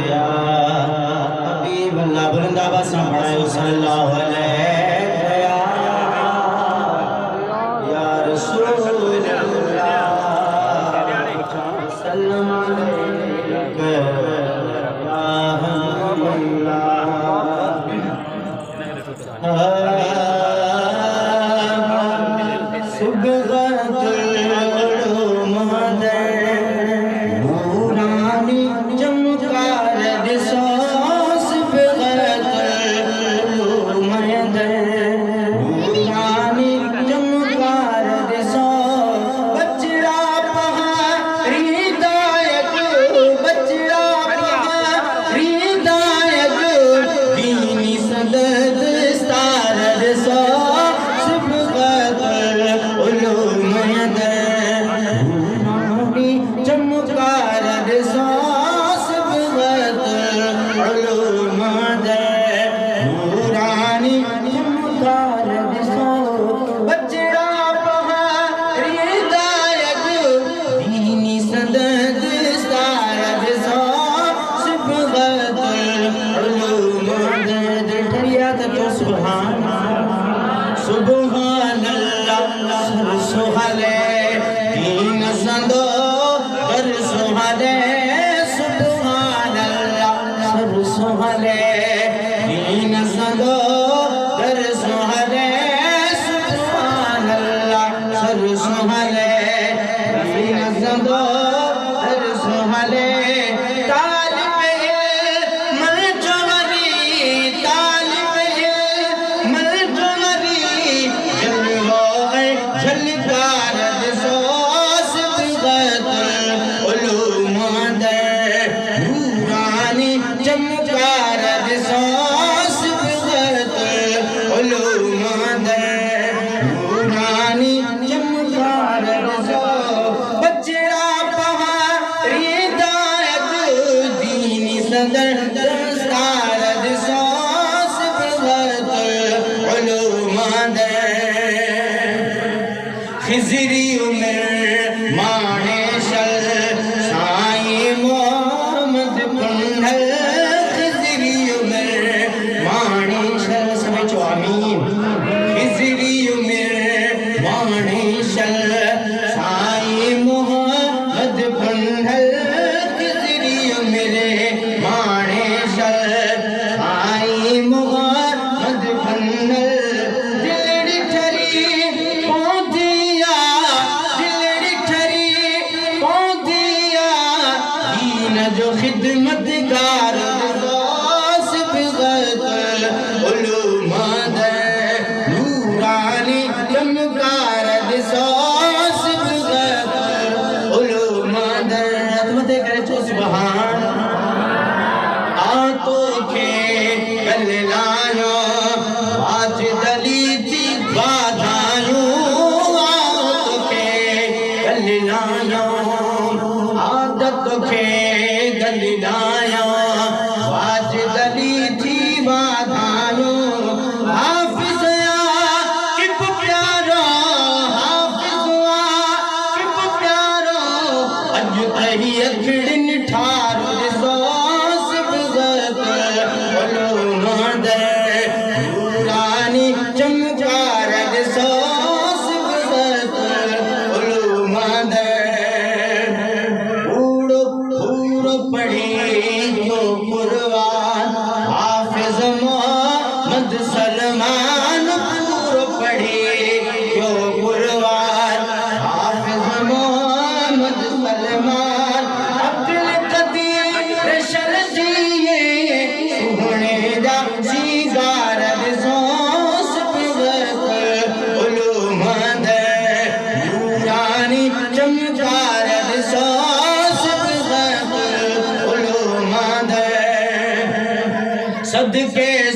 या हबीब अल्लाह बुलंदाबाद संभाले सल्लल्लाहु अलैहि या रसूल अल्लाह सल्लम अलैका या हबीबल्लाह सुबहानल्लाह सुहाले दीन संदो कर सुहाले सुबहानल्लाह सर सुहाले दीन संदो कर सुहाले सुबहानल्लाह सर सुहाले दीन संदो कर सुहाले खिजरी उमर माने शल साई मोहम्मद कुंडल खिजरी उमर माने शल समय चो आमीन खिजरी उमर माने शल साई मोहम्मद कुंडल खिजरी उमर माने शल साई मोहम्मद कुंडल जो खिदमतगार नूरानी चमकार करे तो सुभान आतो के कल लायो आज दली थी बाधायो आतो के कल लायो आदत के गलिलाया वाज दली थी बाधायो हाफिज किप प्यारो हाफिज किप प्यारो अज तही अखड़न ठारो सोस बगत बोलो मादे नूरानी चमकार सोस बगत बोलो मादे पढ़ी जो कुरबान हाफिज मोहम्मद सलमान पूरो पढ़ी जो कुरबान हाफिज मोहम्मद सलमान अब्दुल कदीर शरजिए सुहने दा सीगार सोस पिगत उलूमद नूरानी चमकार सोस सदके